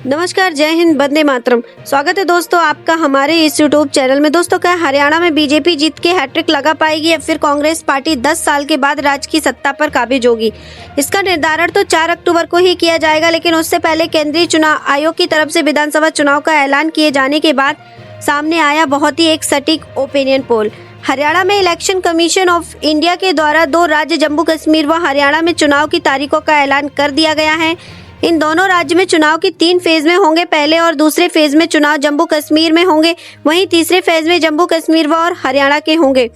नमस्कार, जय हिंद, वंदे मातरम। स्वागत है दोस्तों आपका हमारे इस यूट्यूब चैनल में। दोस्तों, क्या हरियाणा में बीजेपी जीत के हैट्रिक लगा पाएगी या फिर कांग्रेस पार्टी 10 साल के बाद राज्य की सत्ता पर काबिज होगी? इसका निर्धारण तो 4 अक्टूबर को ही किया जाएगा, लेकिन उससे पहले केंद्रीय चुनाव आयोग की तरफ से विधानसभा चुनाव का ऐलान किए जाने के बाद सामने आया बहुत ही एक सटीक ओपिनियन पोल। हरियाणा में इलेक्शन कमीशन ऑफ इंडिया के द्वारा 2 राज्य जम्मू कश्मीर व हरियाणा में चुनाव की तारीखों का ऐलान कर दिया गया है। इन दोनों राज्य में चुनाव की 3 फेज में होंगे। पहले और दूसरे फेज में चुनाव जम्मू कश्मीर में होंगे, वहीं तीसरे फेज में जम्मू कश्मीर व और हरियाणा के होंगे।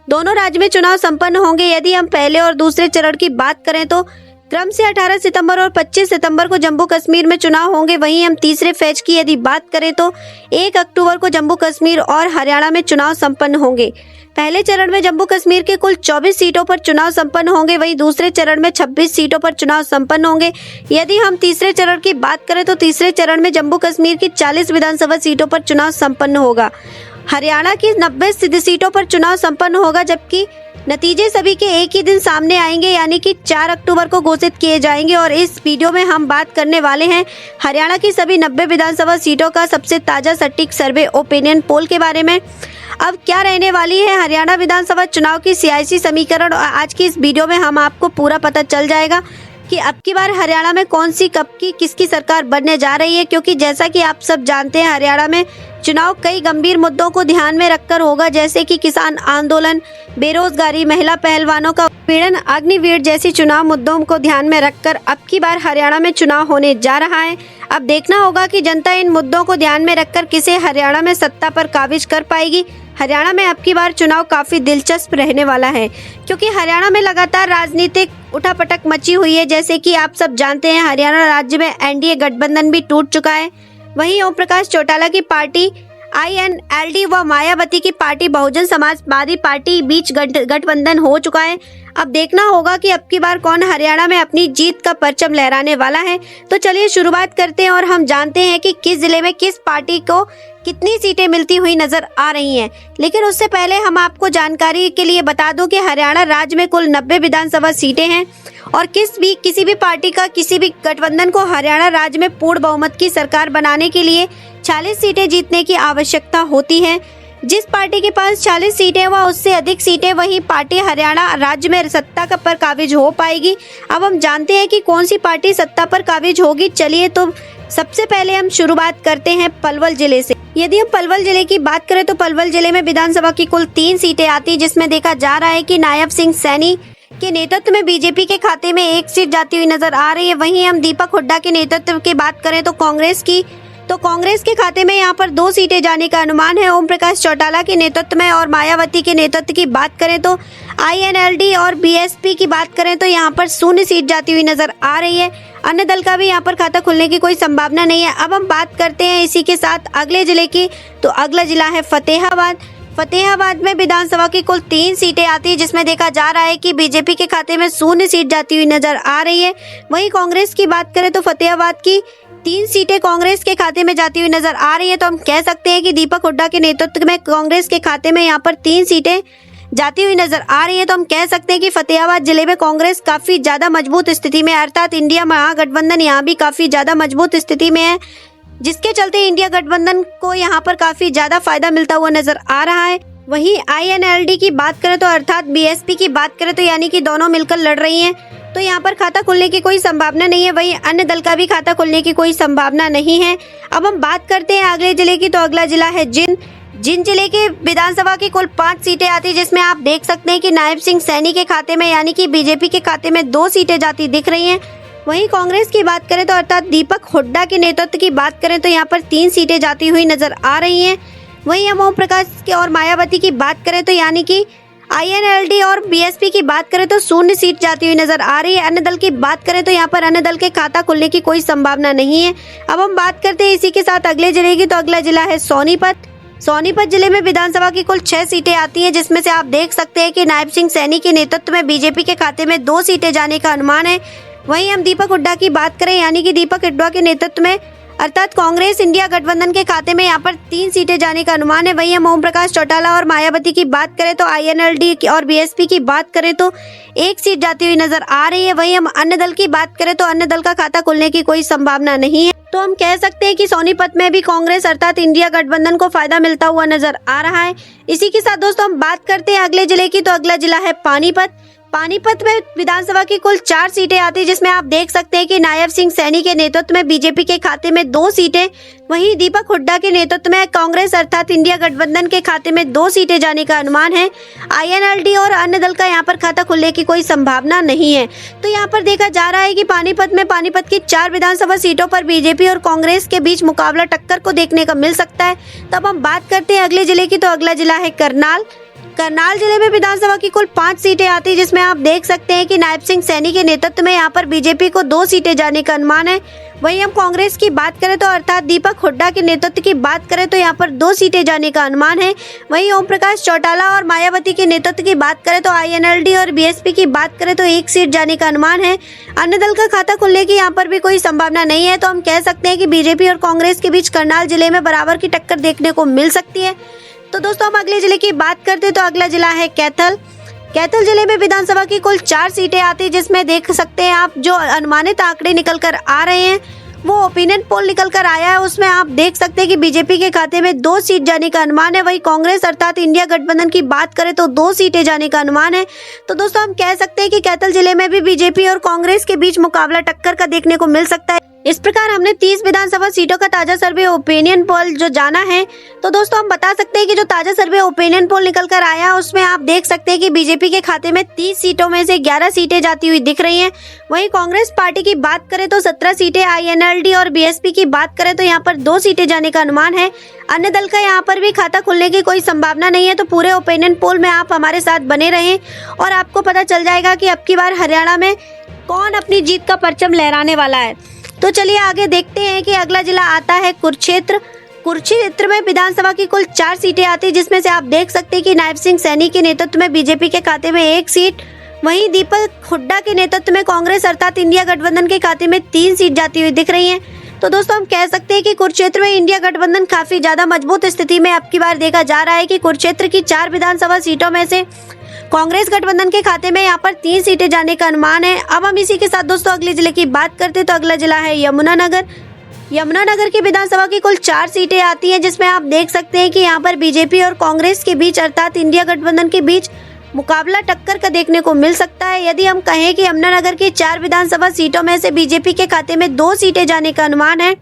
दोनों राज्य में चुनाव संपन्न होंगे। यदि हम पहले और दूसरे चरण की बात करें तो क्रम से 18 सितंबर और 25 सितंबर को जम्मू कश्मीर में चुनाव होंगे। वहीं हम तीसरे फेज की यदि बात करें तो 1 अक्टूबर को जम्मू कश्मीर और हरियाणा में चुनाव संपन्न होंगे। पहले चरण में जम्मू कश्मीर के कुल 24 सीटों पर चुनाव संपन्न होंगे, वहीं दूसरे चरण में 26 सीटों पर चुनाव संपन्न होंगे। यदि हम तीसरे चरण की बात करें तो तीसरे चरण में जम्मू कश्मीर की 40 विधानसभा सीटों पर चुनाव संपन्न होगा। हरियाणा की 90 सीटों पर चुनाव संपन्न होगा, जबकि नतीजे सभी के एक ही दिन सामने आएंगे, यानी कि 4 अक्टूबर को घोषित किए जाएंगे। और इस वीडियो में हम बात करने वाले हैं हरियाणा की सभी 90 विधानसभा सीटों का सबसे ताजा सटीक सर्वे ओपिनियन पोल के बारे में। अब क्या रहने वाली है हरियाणा विधानसभा चुनाव की सियासी समीकरण, और आज की इस वीडियो में हम आपको पूरा पता चल जाएगा कि अब की बार हरियाणा में कौन सी कब की किसकी सरकार बनने जा रही है। क्योंकि जैसा कि आप सब जानते हैं, हरियाणा में चुनाव कई गंभीर मुद्दों को ध्यान में रखकर होगा, जैसे कि किसान आंदोलन, बेरोजगारी, महिला पहलवानों का उत्पीड़न, अग्निवीर जैसी चुनाव मुद्दों को ध्यान में रखकर अब की बार हरियाणा में चुनाव होने जा रहा है। अब देखना होगा कि जनता इन मुद्दों को ध्यान में रखकर किसे हरियाणा में सत्ता पर काबिज कर पाएगी। हरियाणा में अब की बार चुनाव काफी दिलचस्प रहने वाला है, क्योंकि हरियाणा में लगातार राजनीतिक उठापटक मची हुई है। जैसे कि आप सब जानते हैं, हरियाणा राज्य में एनडीए गठबंधन भी टूट चुका है। वहीं ओम प्रकाश चौटाला की पार्टी INLD व मायावती की पार्टी बहुजन समाजवादी पार्टी बीच गठबंधन हो चुका है। अब देखना होगा कि अब की बार कौन हरियाणा में अपनी जीत का परचम लहराने वाला है। तो चलिए शुरुआत करते हैं और हम जानते हैं कि किस जिले में किस पार्टी को कितनी सीटें मिलती हुई नजर आ रही हैं। लेकिन उससे पहले हम आपको जानकारी के लिए बता दूं कि हरियाणा राज्य में कुल 90 विधानसभा सीटें हैं और किसी भी पार्टी का किसी भी गठबंधन को हरियाणा राज्य में पूर्ण बहुमत की सरकार बनाने के लिए 40 सीटें जीतने की आवश्यकता होती है। जिस पार्टी के पास 40 सीटें व उससे अधिक सीटें, वही पार्टी हरियाणा राज्य में सत्ता पर काबिज हो पाएगी। अब हम जानते हैं कि कौन सी पार्टी सत्ता पर काबिज होगी। चलिए, तो सबसे पहले हम शुरुआत करते हैं पलवल जिले से। यदि हम पलवल जिले की बात करें तो पलवल जिले में विधानसभा की कुल 3 सीटें आती, जिसमें देखा जा रहा है कि नायब सिंह सैनी के नेतृत्व में बीजेपी के खाते में 1 सीट जाती हुई नजर आ रही है। वहीं हम दीपक हुड्डा के नेतृत्व की बात करें तो कांग्रेस के खाते में यहाँ पर 2 सीटें जाने का अनुमान है। ओम प्रकाश चौटाला के नेतृत्व में और मायावती के नेतृत्व की बात करें तो INLD और BSP की बात करें तो यहाँ पर 0 सीट जाती हुई नजर आ रही है। अन्य दल का भी यहाँ पर खाता खुलने की कोई संभावना नहीं है। अब हम बात करते हैं इसी के साथ अगले जिले की, तो अगला जिला है फतेहाबाद। फतेहाबाद में विधानसभा की कुल 3 सीटें आती है, जिसमें देखा जा रहा है कि बीजेपी के खाते में 0 सीट जाती हुई नजर आ रही है। वहीं कांग्रेस की बात करें तो फतेहाबाद की 3 सीटें कांग्रेस के खाते में जाती हुई नजर आ रही है। तो हम कह सकते हैं कि दीपक हुड्डा के नेतृत्व में कांग्रेस के खाते में यहाँ पर 3 सीटें जाती हुई नजर आ रही है। तो हम कह सकते हैं कि फतेहाबाद जिले में कांग्रेस काफी ज्यादा मजबूत स्थिति में, अर्थात इंडिया महागठबंधन यहाँ भी काफी ज्यादा मजबूत स्थिति में है, जिसके चलते इंडिया गठबंधन को यहाँ पर काफी ज्यादा फायदा मिलता हुआ नजर आ रहा है। वहीं INLD की बात करें तो अर्थात BSP की बात करें तो यानी कि दोनों मिलकर लड़ रही हैं, तो यहाँ पर खाता खुलने की कोई संभावना नहीं है। वहीं अन्य दल का भी खाता खुलने की कोई संभावना नहीं है। अब हम बात करते हैं अगले जिले की, तो अगला जिला है जिन जिले के विधानसभा की कुल 5 सीटें आती, जिसमें आप देख सकते हैं कि नायब सिंह सैनी के खाते में यानी कि बीजेपी के खाते में 2 सीटें जाती दिख रही हैं। वहीं कांग्रेस की बात करें तो अर्थात दीपक हुड्डा के नेतृत्व की बात करें तो यहाँ पर 3 सीटें जाती हुई नजर आ रही हैं। वहीं हम ओम प्रकाश के और मायावती की बात करें तो यानी कि INLD और BSP की बात करें तो 0 सीट जाती हुई नजर आ रही है। अन्य दल की बात करें तो यहाँ पर अन्य दल के खाता खुलने की कोई संभावना नहीं है। अब हम बात करते हैं इसी के साथ अगले जिले की, तो अगला जिला है सोनीपत जिले में विधानसभा की कुल 6 सीटें आती हैं, जिसमें से आप देख सकते हैं कि नायब सिंह सैनी के नेतृत्व में बीजेपी के खाते में 2 सीटें जाने का अनुमान है। वहीं हम दीपक हुड्डा की बात करें यानी कि दीपक हुड्डा के नेतृत्व में अर्थात कांग्रेस इंडिया गठबंधन के खाते में यहाँ पर 3 सीटें जाने का अनुमान है। वहीं हम ओम प्रकाश चौटाला और मायावती की बात करें तो आईएनएलडी और बीएसपी की बात करें तो 1 सीट जाती हुई नजर आ रही है। वहीं हम अन्य दल की बात करें तो अन्य दल का खाता खुलने की कोई संभावना नहीं है। तो हम कह सकते हैं कि सोनीपत में भी कांग्रेस अर्थात इंडिया गठबंधन को फायदा मिलता हुआ नजर आ रहा है। इसी के साथ दोस्तों हम बात करते हैं अगले जिले की, तो अगला जिला है पानीपत। पानीपत में विधानसभा की कुल 4 सीटें आती है, जिसमें आप देख सकते हैं कि नायब सिंह सैनी के नेतृत्व में बीजेपी के खाते में 2 सीटें, वहीं दीपक हुड्डा के नेतृत्व में कांग्रेस अर्थात इंडिया गठबंधन के खाते में 2 सीटें जाने का अनुमान है। आईएनएलडी और अन्य दल का यहाँ पर खाता खुलने की कोई संभावना नहीं है। तो यहाँ पर देखा जा रहा है कि पानीपत की 4 विधानसभा सीटों पर बीजेपी और कांग्रेस के बीच मुकाबला टक्कर को देखने को मिल सकता है। तब हम बात करते हैं अगले जिले की, तो अगला जिला है करनाल। करनाल जिले में विधानसभा की कुल 5 सीटें आती है, जिसमें आप देख सकते हैं कि नायब सिंह सैनी के नेतृत्व में यहाँ पर बीजेपी को 2 सीटें जाने का अनुमान है। वहीं हम कांग्रेस की बात करें तो अर्थात दीपक हुड्डा के नेतृत्व की बात करें तो यहाँ पर 2 सीटें जाने का अनुमान है। वहीं ओम प्रकाश चौटाला और मायावती के नेतृत्व की बात करें तो आईएनएलडी और बीएसपी की बात करें तो 1 सीट जाने का अनुमान है। अन्य दल का खाता खुलने की यहाँ पर भी कोई संभावना नहीं है। तो हम कह सकते हैं कि बीजेपी और कांग्रेस के बीच करनाल जिले में बराबर की टक्कर देखने को मिल सकती है। तो दोस्तों हम अगले जिले की बात करते हैं, तो अगला जिला है कैथल। कैथल जिले में विधानसभा की कुल 4 सीटें आती है, जिसमें देख सकते हैं आप जो अनुमानित आंकड़े निकल कर आ रहे हैं वो ओपिनियन पोल निकल कर आया है। उसमें आप देख सकते हैं कि बीजेपी के खाते में 2 सीट जाने का अनुमान है। वहीं कांग्रेस अर्थात इंडिया गठबंधन की बात करें तो 2 सीटें जाने का अनुमान है। तो दोस्तों हम कह सकते हैं कि कैथल जिले में भी बीजेपी और कांग्रेस के बीच मुकाबला टक्कर का देखने को मिल सकता है। इस प्रकार हमने 30 विधानसभा सीटों का ताजा सर्वे ओपिनियन पोल जो जाना है। तो दोस्तों हम बता सकते हैं कि जो ताजा सर्वे ओपिनियन पोल निकल कर आया उसमें आप देख सकते हैं कि बीजेपी के खाते में 30 सीटों में से 11 सीटें जाती हुई दिख रही हैं। वहीं कांग्रेस पार्टी की बात करें तो 17 सीटें, आईएनएलडी और बीएसपी की बात करें तो यहाँ पर 2 सीटें जाने का अनुमान है। अन्य दल का यहाँ पर भी खाता खुलने की कोई संभावना नहीं है। तो पूरे ओपिनियन पोल में आप हमारे साथ बने रहें और आपको पता चल जाएगा कि अब की बार हरियाणा में कौन अपनी जीत का परचम लहराने वाला है। तो चलिए आगे देखते हैं कि अगला जिला आता है कुरुक्षेत्र। कुरुक्षेत्र में विधानसभा की कुल 4 सीटें आती है, जिसमें से आप देख सकते हैं कि नायब सिंह सैनी के नेतृत्व में बीजेपी के खाते में 1 सीट, वहीं दीपक हुड्डा के नेतृत्व में कांग्रेस अर्थात इंडिया गठबंधन के खाते में 3 सीट जाती हुई दिख रही हैं। तो दोस्तों हम कह सकते हैं कि कुरुक्षेत्र में इंडिया गठबंधन काफी ज्यादा मजबूत स्थिति में अब की बार देखा जा रहा है कि कुरुक्षेत्र की 4 विधानसभा सीटों में से कांग्रेस गठबंधन के खाते में यहाँ पर 3 सीटें जाने का अनुमान है। अब हम इसी के साथ दोस्तों अगले जिले की बात करते हैं, तो अगला जिला है यमुनानगर। यमुनानगर की विधानसभा की कुल 4 सीटें आती हैं, जिसमें आप देख सकते हैं कि यहाँ पर बीजेपी और कांग्रेस के बीच अर्थात इंडिया गठबंधन के बीच मुकाबला टक्कर का देखने को मिल सकता है। यदि हम कहें कि यमुनानगर की 4 विधानसभा सीटों में से बीजेपी के खाते में 2 सीटें जाने का अनुमान है,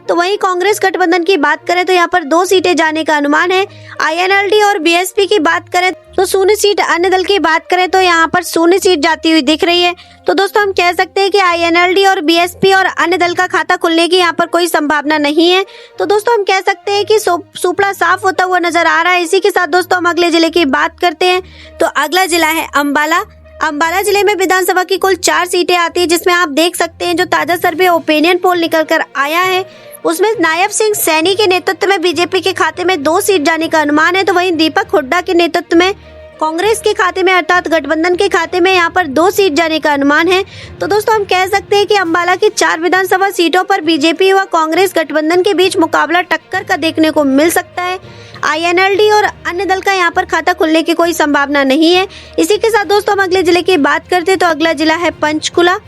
तो वहीं कांग्रेस गठबंधन की बात करें तो यहाँ पर 2 सीटें जाने का अनुमान है। आईएनएलडी और बीएसपी की बात करें तो 0 सीट, अन्य दल की बात करें तो यहाँ पर 0 सीट जाती हुई दिख रही है। तो दोस्तों हम कह सकते हैं कि आईएनएलडी और बीएसपी और अन्य दल का खाता खुलने की यहाँ पर कोई संभावना नहीं है। तो दोस्तों हम कह सकते हैं कि सुपड़ा साफ होता हुआ नजर आ रहा है। इसी के साथ दोस्तों हम अगले जिले की बात करते हैं, तो अगला जिला है अम्बाला। अम्बाला जिले में विधानसभा की कुल 4 सीटें आती है, जिसमें आप देख सकते हैं जो ताजा सर्वे ओपिनियन पोल निकल कर आया है उसमें नायब सिंह सैनी के नेतृत्व में बीजेपी के खाते में 2 सीट जाने का अनुमान है। तो वहीं दीपक हुड्डा के नेतृत्व में कांग्रेस के खाते में अर्थात गठबंधन के खाते में यहाँ पर 2 सीट जाने का अनुमान है। तो दोस्तों हम कह सकते हैं कि अम्बाला की 4 विधानसभा सीटों पर बीजेपी व कांग्रेस गठबंधन के बीच मुकाबला टक्कर का देखने को मिल सकता है। आईएनएलडी और अन्य दल का यहाँ पर खाता खुलने की कोई संभावना नहीं है। इसी के साथ दोस्तों हम अगले जिले की बात करते हैं, तो अगला जिला है पंचकुला।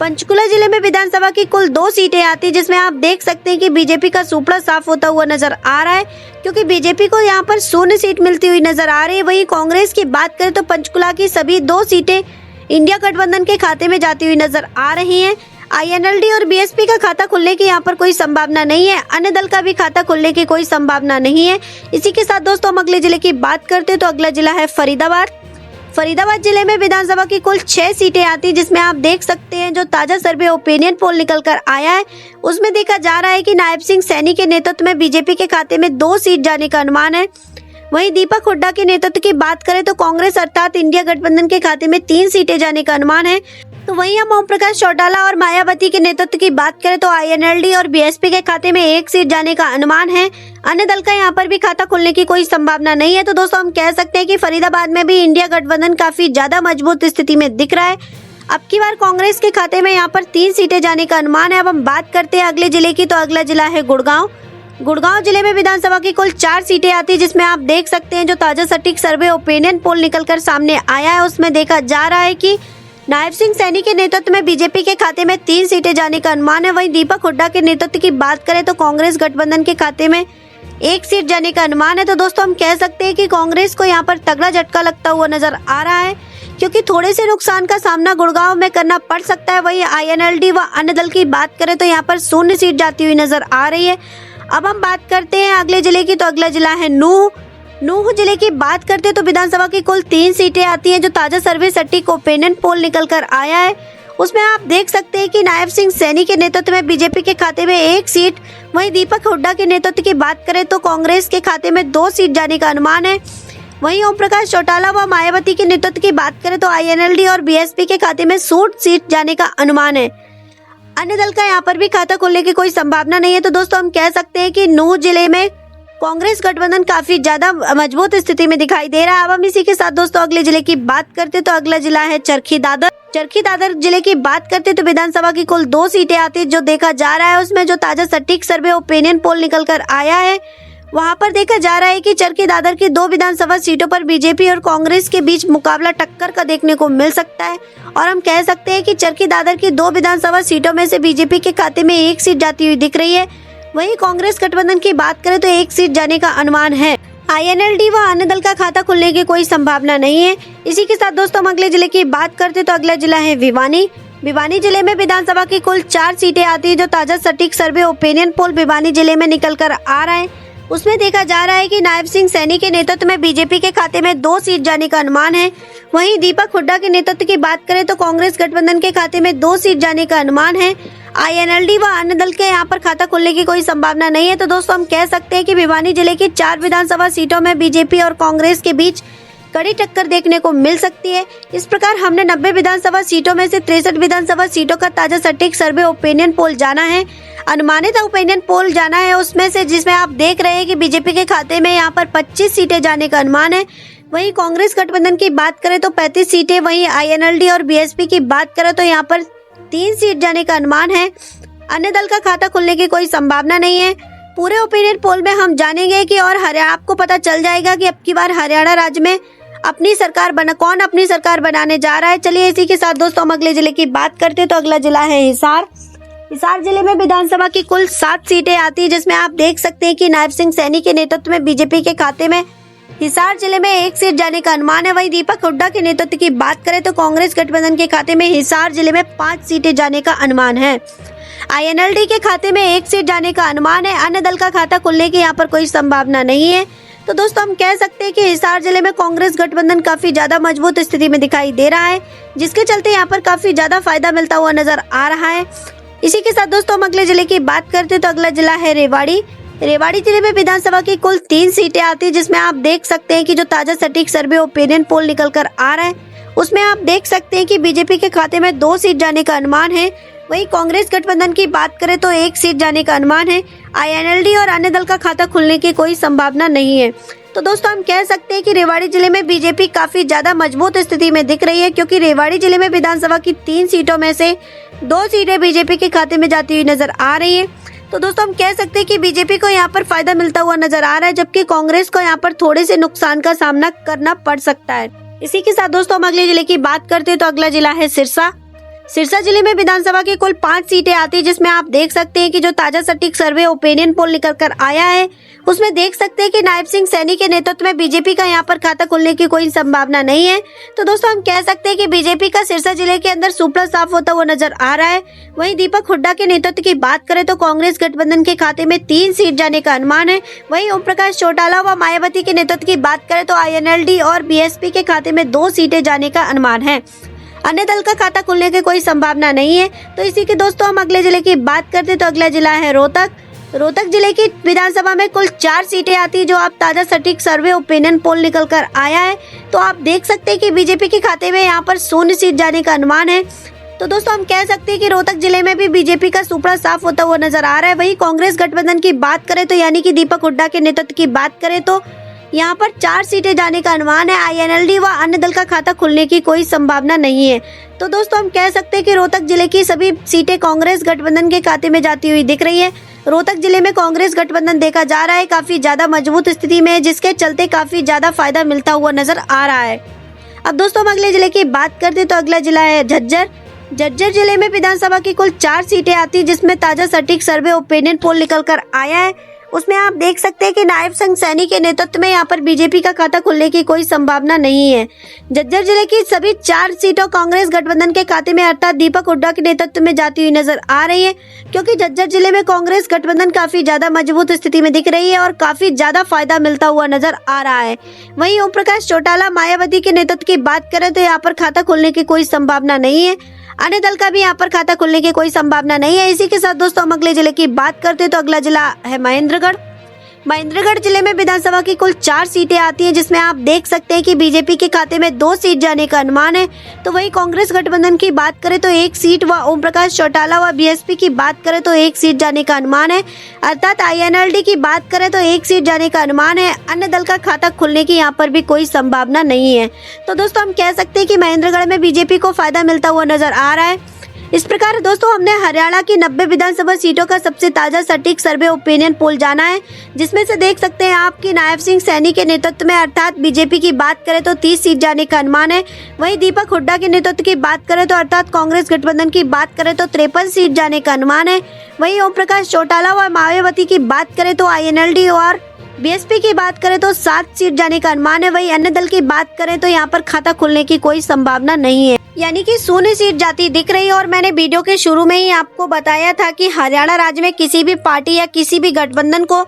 पंचकुला जिले में विधानसभा की कुल 2 सीटें आती है, जिसमें आप देख सकते हैं कि बीजेपी का सुपड़ा साफ होता हुआ नजर आ रहा है, क्योंकि बीजेपी को यहाँ पर 0 सीट मिलती हुई नजर आ रही है। वहीं कांग्रेस की बात करें तो पंचकुला की सभी 2 सीटें इंडिया गठबंधन के खाते में जाती हुई नजर आ रही हैं। आईएनएलडी और बीएसपी का खाता खुलने की यहाँ पर कोई संभावना नहीं है। अन्य दल का भी खाता खुलने की कोई संभावना नहीं है। इसी के साथ दोस्तों हम अगले जिले की बात करते हैं, तो अगला जिला है फरीदाबाद। फरीदाबाद जिले में विधानसभा की कुल 6 सीटें आती, जिसमें आप देख सकते हैं जो ताजा सर्वे ओपिनियन पोल निकल कर आया है उसमें देखा जा रहा है कि नायब सिंह सैनी के नेतृत्व में बीजेपी के खाते में 2 सीट जाने का अनुमान है। वहीं दीपक हुड्डा के नेतृत्व की बात करें तो कांग्रेस अर्थात इंडिया गठबंधन के खाते में 3 सीटें जाने का अनुमान है। तो वहीं हम ओम प्रकाश चौटाला और मायावती के नेतृत्व की बात करें तो आईएनएलडी और बीएसपी के खाते में 1 सीट जाने का अनुमान है। अन्य दल का यहाँ पर भी खाता खुलने की कोई संभावना नहीं है। तो दोस्तों हम कह सकते हैं कि फरीदाबाद में भी इंडिया गठबंधन काफी ज्यादा मजबूत स्थिति में दिख रहा है। अब की बार कांग्रेस के खाते में यहाँ पर 3 सीटें जाने का अनुमान है। अब हम बात करते हैं अगले जिले की, तो अगला जिला है गुड़गांव। गुड़गांव जिले में विधानसभा की कुल 4 सीटें आती है, जिसमें आप देख सकते हैं जो ताजा सटीक सर्वे ओपिनियन पोल निकलकर सामने आया है उसमें देखा जा रहा है कि नायब सिंह सैनी के नेतृत्व में बीजेपी के खाते में 3 सीटें जाने का अनुमान है। वहीं दीपक हुड्डा के नेतृत्व की बात करें तो कांग्रेस गठबंधन के खाते में 1 सीट जाने का अनुमान है। तो दोस्तों हम कह सकते हैं कि कांग्रेस को यहाँ पर तगड़ा झटका लगता हुआ नजर आ रहा है, क्योंकि थोड़े से नुकसान का सामना गुड़गांव में करना पड़ सकता है। वहीं INLD व अन्य दल की बात करें तो यहाँ पर 0 सीट जाती हुई नजर आ रही है। अब हम बात करते हैं अगले जिले की, तो अगला जिला है नूह जिले की बात करते हैं तो विधानसभा की कुल 3 सीटें आती हैं। जो ताजा सर्वे सटीक ओपिनियन पोल निकल कर आया है उसमें आप देख सकते हैं कि नायब सिंह सैनी के नेतृत्व में बीजेपी के खाते में 1 सीट, वहीं दीपक हुड्डा के नेतृत्व की बात करें तो कांग्रेस के खाते में 2 सीट जाने का अनुमान है। वहीं ओम प्रकाश चौटाला व मायावती के नेतृत्व की बात करें तो INLD और BSP के खाते में 60 सीट जाने का अनुमान है। अन्य दल का यहाँ पर भी खाता खोलने की कोई संभावना नहीं है। तो दोस्तों हम कह सकते हैं कि नूह जिले में कांग्रेस गठबंधन काफी ज्यादा मजबूत स्थिति में दिखाई दे रहा है। अब हम इसी के साथ दोस्तों अगले जिले की बात करते तो अगला जिला है चरखी दादर जिले की बात करते तो विधानसभा की कुल 2 सीटें आती है। जो देखा जा रहा है उसमें जो ताजा सटीक सर्वे ओपिनियन पोल निकल कर आया है वहां पर देखा जा रहा है कि चरखी दादर की 2 विधानसभा सीटों पर बीजेपी और कांग्रेस के बीच मुकाबला टक्कर का देखने को मिल सकता है। और हम कह सकते हैं कि चरखी दादर की 2 विधानसभा सीटों में से बीजेपी के खाते में 1 सीट जाती हुई दिख रही है। वहीं कांग्रेस गठबंधन की बात करें तो 1 सीट जाने का अनुमान है। INLD व अन्य दल का खाता खुलने की कोई संभावना नहीं है। इसी के साथ दोस्तों हम अगले जिले की बात करते तो अगला जिला है भिवानी जिले में विधानसभा की कुल 4 सीटें आती है। जो ताजा सटीक सर्वे ओपिनियन पोल भिवानी जिले में निकल कर आ रहा है उसमें देखा जा रहा है कि नायब सिंह सैनी के नेतृत्व में बीजेपी के खाते में 2 सीट जाने का अनुमान है। वहीं दीपक हुड्डा के नेतृत्व की बात करें तो कांग्रेस गठबंधन के खाते में 2 सीट जाने का अनुमान है। INLD व अन्य दल के यहाँ पर खाता खुलने की कोई संभावना नहीं है। तो दोस्तों हम कह सकते हैं कि भिवानी जिले की 4 विधानसभा सीटों में बीजेपी और कांग्रेस के बीच कड़ी टक्कर देखने को मिल सकती है। इस प्रकार हमने 90 विधानसभा सीटों में से 63 विधानसभा सीटों का ताजा सटीक सर्वे ओपिनियन पोल जाना है, अनुमानित ओपिनियन पोल जाना है उसमें से, जिसमें आप देख रहे हैं कि बीजेपी के खाते में यहाँ पर 25 सीटें जाने का अनुमान है। वहीं कांग्रेस गठबंधन की बात करें तो 35 सीटें, वहीं INLD और BSP की बात करें तो यहाँ पर 3 सीट जाने का अनुमान है। अन्य दल का खाता खुलने की कोई संभावना नहीं है। पूरे ओपिनियन पोल में हम जानेंगे कि और आपको पता चल जाएगा कि अब की बार हरियाणा राज्य में कौन अपनी सरकार बनाने जा रहा है। चलिए इसी के साथ दोस्तों हम अगले जिले की बात करते हैं तो अगला जिला है हिसार जिले में विधानसभा की कुल 7 सीटें आती है, जिसमें आप देख सकते हैं कि नायब सिंह सैनी के नेतृत्व में बीजेपी के खाते में हिसार जिले में 1 सीट जाने का अनुमान है। वहीं दीपक हुड्डा के नेतृत्व की बात करें तो कांग्रेस गठबंधन के खाते में हिसार जिले में 5 सीटें जाने का अनुमान है। INLD के खाते में 1 सीट जाने का अनुमान है। अन्य दल का खाता खुलने की यहाँ पर कोई संभावना नहीं है। तो दोस्तों हम कह सकते हैं कि हिसार जिले में कांग्रेस गठबंधन काफी ज्यादा मजबूत स्थिति में दिखाई दे रहा है, जिसके चलते यहाँ पर काफी ज्यादा फायदा मिलता हुआ नजर आ रहा है। इसी के साथ दोस्तों हम अगले जिले की बात करते हैं तो अगला जिला है रेवाड़ी जिले में विधानसभा की कुल 3 सीटें आती है, जिसमें आप देख सकते हैं कि जो ताजा सटीक सर्वे ओपिनियन पोल निकल कर आ रहा है उसमें आप देख सकते हैं कि बीजेपी के खाते में 2 सीट जाने का अनुमान है। वहीं कांग्रेस गठबंधन की बात करें तो 1 सीट जाने का अनुमान है। INLD और अन्य दल का खाता खुलने की कोई संभावना नहीं है। तो दोस्तों हम कह सकते हैं कि रेवाड़ी जिले में बीजेपी काफी ज्यादा मजबूत स्थिति में दिख रही है, क्योंकि रेवाड़ी जिले में विधानसभा की 3 सीटों में से 2 सीटें बीजेपी के खाते में जाती हुई नजर आ रही है। तो दोस्तों हम कह सकते हैं कि बीजेपी को यहाँ पर फायदा मिलता हुआ नजर आ रहा है, जबकि कांग्रेस को यहाँ पर थोड़े से नुकसान का सामना करना पड़ सकता है। इसी के साथ दोस्तों हम अगले जिले की बात करते हैं तो अगला जिला है सिरसा जिले में विधानसभा की कुल 5 सीटें आती है, जिसमें आप देख सकते हैं कि जो ताजा सटीक सर्वे ओपिनियन पोल निकल कर आया है उसमें देख सकते हैं कि नायब सिंह सैनी के नेतृत्व में बीजेपी का यहाँ पर खाता खुलने की कोई संभावना नहीं है। तो दोस्तों हम कह सकते हैं कि बीजेपी का सिरसा जिले के अंदर सुपड़ा साफ होता हुआ नजर आ रहा है। वहीं दीपक हुड्डा के नेतृत्व की बात करें तो कांग्रेस गठबंधन के खाते में 3 सीट जाने का अनुमान है। वहीं ओम प्रकाश चौटाला व मायावती के नेतृत्व की बात करें तो INLD और BSP के खाते में 2 सीटें जाने का अनुमान है। अन्य दल का खाता खुलने की कोई संभावना नहीं है। तो इसी के दोस्तों हम अगले जिले की बात करते तो अगला जिला है रोहतक जिले की विधानसभा में कुल 4 सीटें आती है, जो आप ताजा सटीक सर्वे ओपिनियन पोल निकल कर आया है। तो आप देख सकते हैं कि बीजेपी के खाते में यहाँ पर 0 सीट जाने का अनुमान है। तो दोस्तों हम कह सकते हैं कि रोहतक जिले में भी बीजेपी का सुपड़ा साफ होता हुआ नजर आ रहा है। वहीं कांग्रेस गठबंधन की बात करें तो यानी कि दीपक हुड्डा के नेतृत्व की बात करें तो यहाँ पर 4 सीटें जाने का अनुमान है। INLD व अन्य दल का खाता खुलने की कोई संभावना नहीं है। तो दोस्तों हम कह सकते हैं कि रोहतक जिले की सभी सीटें कांग्रेस गठबंधन के खाते में जाती हुई दिख रही है। रोहतक जिले में कांग्रेस गठबंधन देखा जा रहा है काफी ज्यादा मजबूत स्थिति में है, जिसके चलते काफी ज्यादा फायदा मिलता हुआ नजर आ रहा है। अब दोस्तों हम अगले जिले की बात करते हैं तो अगला जिला है झज्जर। झज्जर जिले में विधानसभा की कुल 4 सीटें आती है, जिसमें ताजा सटीक सर्वे ओपिनियन पोल निकल कर आया है। उसमें आप देख सकते हैं कि नायब संघ सैनी के नेतृत्व में यहाँ पर बीजेपी का खाता खुलने की कोई संभावना नहीं है। झज्जर जिले की सभी 4 सीटों कांग्रेस गठबंधन के खाते में अर्थात दीपक हुड्डा के नेतृत्व में जाती हुई नजर आ रही है, क्योंकि झज्जर जिले में कांग्रेस गठबंधन काफी ज्यादा मजबूत स्थिति में दिख रही है और काफी ज्यादा फायदा मिलता हुआ नजर आ रहा है। वहीं ओम प्रकाश चौटाला मायावती के नेतृत्व की बात करें तो यहाँ पर खाता खुलने की कोई संभावना नहीं है। अन्य दल का भी यहाँ पर खाता खुलने की कोई संभावना नहीं है। इसी के साथ दोस्तों हम अगले जिले की बात करते हैं तो अगला जिला है महेंद्रगढ़। महेंद्रगढ़ जिले में विधानसभा की कुल 4 सीटें आती हैं, जिसमें आप देख सकते हैं कि बीजेपी के खाते में 2 सीट जाने का अनुमान है। तो वही कांग्रेस गठबंधन की बात करें तो 1 सीट व ओम प्रकाश चौटाला व BSP की बात करें तो 1 सीट जाने का अनुमान है। अर्थात INLD की बात करें तो 1 सीट जाने का अनुमान है। अन्य दल का खाता खुलने की यहाँ पर भी कोई संभावना नहीं है। तो दोस्तों हम कह सकते हैं कि महेंद्रगढ़ में बीजेपी को फायदा मिलता हुआ नजर आ रहा है। इस प्रकार दोस्तों हमने हरियाणा की 90 विधानसभा सीटों का सबसे ताजा सटीक सर्वे ओपिनियन पोल जाना है, जिसमें से देख सकते हैं आपकी नायब सिंह सैनी के नेतृत्व में अर्थात बीजेपी की बात करें तो 30 सीट जाने का अनुमान है। वहीं दीपक हुड्डा के नेतृत्व की बात करें तो अर्थात कांग्रेस गठबंधन की बात करें तो 53 सीट जाने का अनुमान है। वहीं ओम प्रकाश चौटाला व मायावती की बात करें तो INLD और BSP की बात करें तो 7 सीट जाने का अनुमान है। वही अन्य दल की बात करें तो यहाँ पर खाता खुलने की कोई संभावना नहीं है, यानी कि 0 सीट जाती दिख रही है। और मैंने वीडियो के शुरू में ही आपको बताया था कि हरियाणा राज्य में किसी भी पार्टी या किसी भी गठबंधन को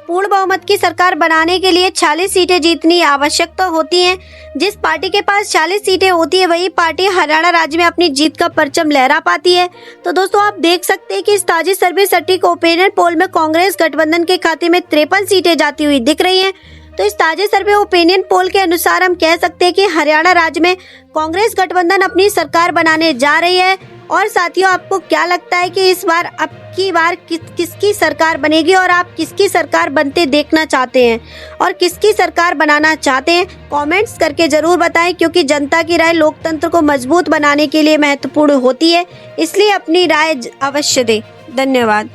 पूर्ण बहुमत की सरकार बनाने के लिए 40 सीटें जीतनी आवश्यकता होती हैं। जिस पार्टी के पास 40 सीटें होती है वही पार्टी हरियाणा राज्य में अपनी जीत का परचम लहरा पाती है। तो दोस्तों आप देख सकते हैं कि इस ताजी सर्वे सटीक ओपिनियन पोल में कांग्रेस गठबंधन के खाते में 53 सीटें जाती हुई दिख रही हैं। तो इस ताजे सर्वे ओपिनियन पोल के अनुसार हम कह सकते हैं कि हरियाणा राज्य में कांग्रेस गठबंधन अपनी सरकार बनाने जा रही है। और साथियों आपको क्या लगता है कि इस बार अब की बार किसकी सरकार बनेगी और आप किसकी सरकार बनते देखना चाहते हैं और किसकी सरकार बनाना चाहते हैं? कमेंट्स करके जरूर बताएं, क्योंकि जनता की राय लोकतंत्र को मजबूत बनाने के लिए महत्वपूर्ण होती है, इसलिए अपनी राय अवश्य दें। धन्यवाद।